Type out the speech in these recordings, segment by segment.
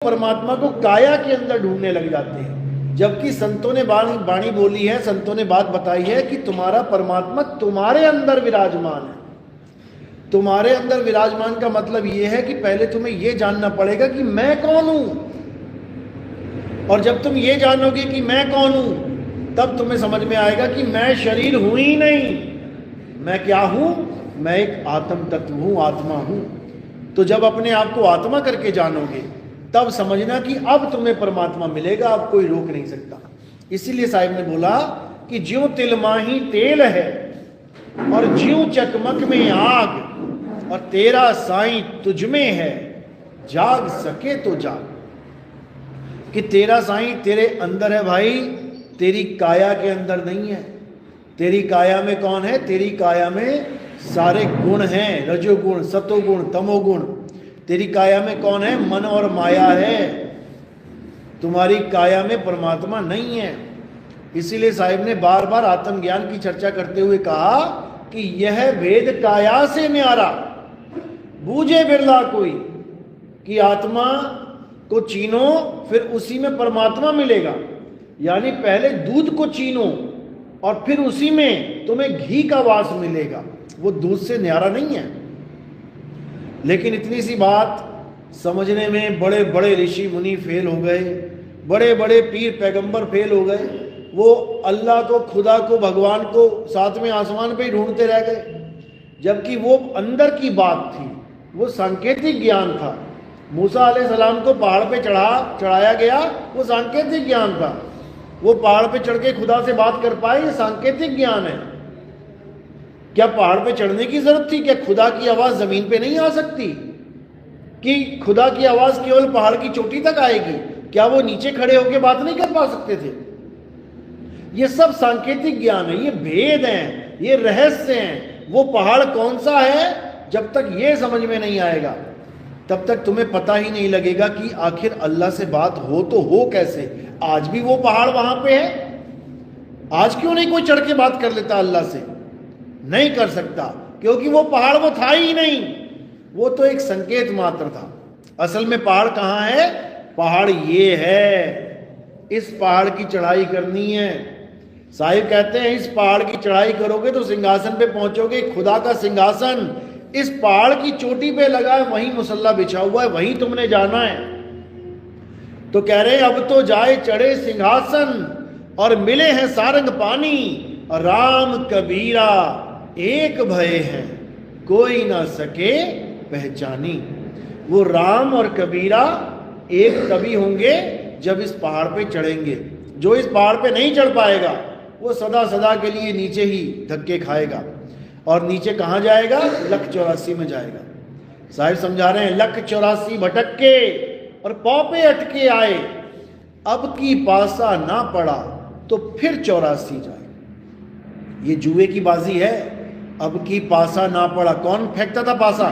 परमात्मा को काया के अंदर ढूंढने लग जाते हैं। जबकि संतों ने वाणी बोली है, संतों ने बात बताई है कि तुम्हारा परमात्मा तुम्हारे अंदर विराजमान है। तुम्हारे अंदर विराजमान का मतलब यह है कि पहले तुम्हें यह जानना पड़ेगा कि मैं कौन हूं, और जब तुम ये जानोगे कि मैं कौन हूं, तब तुम्हें समझ में आएगा कि मैं शरीर हूं ही नहीं। मैं क्या हूं? मैं एक आत्म तत्व हूं, आत्मा हूं। तो जब अपने आप को आत्मा करके जानोगे, तब समझना कि अब तुम्हें परमात्मा मिलेगा, अब कोई रोक नहीं सकता। इसीलिए साहिब ने बोला कि ज्यों तिल माही तेल है और ज्यों चकमक में आग, और तेरा साईं तुझ में है, जाग सके तो जाग। कि तेरा साईं तेरे अंदर है भाई, तेरी काया के अंदर नहीं है। तेरी काया में कौन है? तेरी काया में सारे गुण हैं, रजोगुण, सतोगुण, तमोगुण। तेरी काया में कौन है? मन और माया है। तुम्हारी काया में परमात्मा नहीं है। इसीलिए साहिब ने बार बार आत्मज्ञान की चर्चा करते हुए कहा कि यह भेद काया से न्यारा, बूझे बिरला कोई। कि आत्मा को चीनो, फिर उसी में परमात्मा मिलेगा। यानी पहले दूध को चीनो और फिर उसी में तुम्हें घी का वास मिलेगा। वो दूध से न्यारा नहीं है। लेकिन इतनी सी बात समझने में बड़े बड़े ऋषि मुनि फेल हो गए, बड़े बड़े पीर पैगंबर फेल हो गए। वो अल्लाह को, खुदा को, भगवान को सातवें आसमान पे ही ढूंढते रह गए, जबकि वो अंदर की बात थी, वो सांकेतिक ज्ञान था। मूसा अलैहिस्सलाम को पहाड़ पे चढ़ाया गया, वो सांकेतिक ज्ञान था। वो पहाड़ पे चढ़ के खुदा से बात कर पाए, ये सांकेतिक ज्ञान है। क्या पहाड़ पे चढ़ने की जरूरत थी? क्या खुदा की आवाज जमीन पे नहीं आ सकती? कि खुदा की आवाज केवल पहाड़ की चोटी तक आएगी? क्या वो नीचे खड़े होकर बात नहीं कर पा सकते थे? ये सब सांकेतिक ज्ञान है, ये भेद हैं, ये रहस्य हैं। वो पहाड़ कौन सा है, जब तक ये समझ में नहीं आएगा, तब तक तुम्हें पता ही नहीं लगेगा कि आखिर अल्लाह से बात हो तो हो कैसे। आज भी वो पहाड़ वहां पे है। आज क्यों नहीं कोई चढ़ के बात कर लेता अल्लाह से? नहीं कर सकता, क्योंकि वो पहाड़ वो था ही नहीं। वो तो एक संकेत मात्र था। असल में पहाड़ कहाँ है? पहाड़ ये है। इस पहाड़ की चढ़ाई करनी है। साहिब कहते हैं इस पहाड़ की चढ़ाई करोगे तो सिंहासन पे पहुंचोगे। खुदा का सिंहासन इस पहाड़ की चोटी पे लगा है, वहीं मुसल्ला बिछा हुआ है, वहीं तुमने जाना है। तो कह रहे हैं अब तो जाए चढ़े सिंहासन और मिले हैं सारंग पानी, और राम कबीरा एक भय है, कोई ना सके पहचानी। वो राम और कबीरा एक तभी होंगे जब इस पहाड़ पे चढ़ेंगे। जो इस पहाड़ पे नहीं चढ़ पाएगा वो सदा सदा के लिए नीचे ही धक्के खाएगा। और नीचे कहाँ जाएगा? लख 84 में जाएगा। साहिब समझा रहे हैं लख 84 भटक के और पौपे अटके आए, अब की पासा ना पड़ा तो फिर 84 जाए। ये जुए की बाजी है। अब की पासा ना पड़ा। कौन फेंकता था पासा?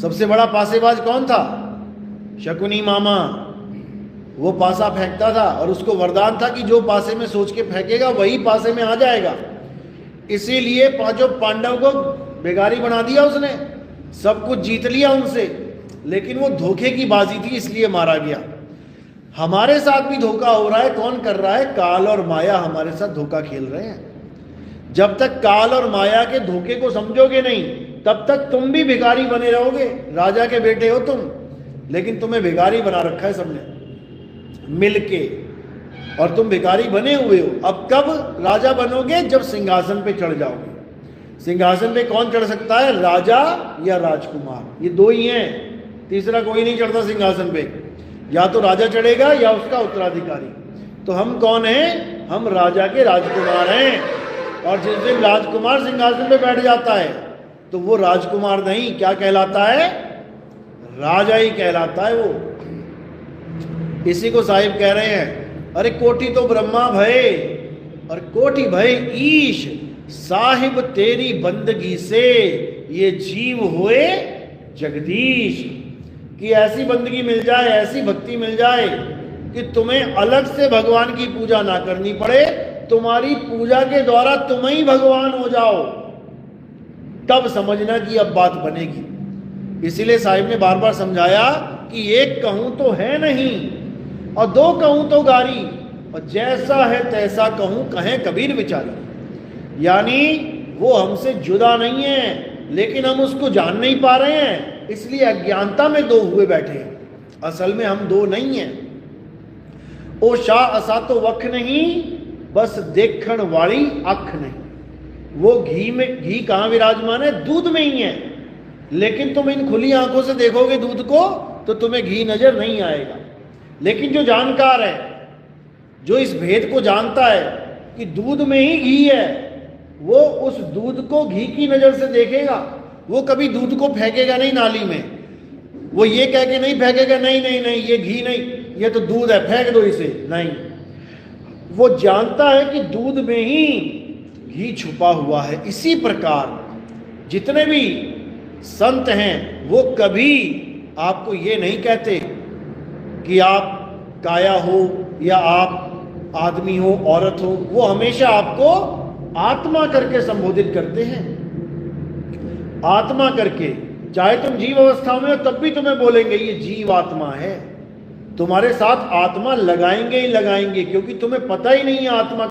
सबसे बड़ा पासेबाज कौन था? शकुनी मामा। वो पासा फेंकता था और उसको वरदान था कि जो पासे में सोच के फेंकेगा वही पासे में आ जाएगा। इसीलिए पांचों पांडव को बेगारी बना दिया उसने, सब कुछ जीत लिया उनसे। लेकिन वो धोखे की बाजी थी, इसलिए मारा गया। हमारे साथ भी धोखा हो रहा है। कौन कर रहा है? काल और माया हमारे साथ धोखा खेल रहे हैं। जब तक काल और माया के धोखे को समझोगे नहीं, तब तक तुम भी भिखारी बने रहोगे। राजा के बेटे हो तुम, लेकिन तुम्हें भिखारी बना रखा है सबने मिलके, और तुम भिखारी बने हुए हो। अब कब राजा बनोगे? जब सिंहासन पे चढ़ जाओगे। सिंहासन पे कौन चढ़ सकता है? राजा या राजकुमार। ये दो ही हैं, तीसरा कोई नहीं चढ़ता सिंहासन पे। या तो राजा चढ़ेगा या उसका उत्तराधिकारी। तो हम कौन हैं? हम राजा के राजकुमार हैं। और जिस दिन राजकुमार सिंहासन पे बैठ जाता है तो वो राजकुमार नहीं, क्या कहलाता है? राजा ही कहलाता है वो। इसी को साहिब कह रहे हैं, अरे कोटि तो ब्रह्मा भय और कोटि भय ईश, साहिब तेरी बंदगी से ये जीव हुए जगदीश। कि ऐसी बंदगी मिल जाए, ऐसी भक्ति मिल जाए कि तुम्हें अलग से भगवान की पूजा ना करनी पड़े, तुम्हारी पूजा के द्वारा तुम ही भगवान हो जाओ। तब समझना कि अब बात बनेगी। इसीलिए साहिब ने बार बार समझाया कि कि एक कहूं तो है नहीं और दो कहूं तो गारी, और जैसा है तैसा कहूं कहें कबीर विचारी। यानी वो हमसे जुदा नहीं है, लेकिन हम उसको जान नहीं पा रहे हैं, इसलिए अज्ञानता में दो हुए बैठे हैं। असल में हम दो नहीं हैं। ओ शाह असा तो वख नहीं, बस देखण वाली अख नहीं। वो घी में, घी कहाँ विराजमान है? दूध में ही है, लेकिन तुम इन खुली आंखों से देखोगे दूध को तो तुम्हें घी नजर नहीं आएगा। लेकिन जो जानकार है, जो इस भेद को जानता है कि दूध में ही घी है, वो उस दूध को घी की नजर से देखेगा। वो कभी दूध को फेंकेगा नहीं नाली में, वो ये कह के नहीं फेंकेगा नहीं नहीं नहीं ये घी नहीं, ये तो दूध है, फेंक दो इसे, नहीं। वो जानता है कि दूध में ही घी छुपा हुआ है। इसी प्रकार जितने भी संत हैं वो कभी आपको ये नहीं कहते कि आप काया हो या आप आदमी हो, औरत हो। वो हमेशा आपको आत्मा करके संबोधित करते हैं, आत्मा करके। चाहे तुम जीव अवस्था में हो तब भी तुम्हें बोलेंगे ये जीव आत्मा है। तुम्हारे साथ आत्मा लगाएंगे ही लगाएंगे, क्योंकि तुम्हें पता ही नहीं है आत्मा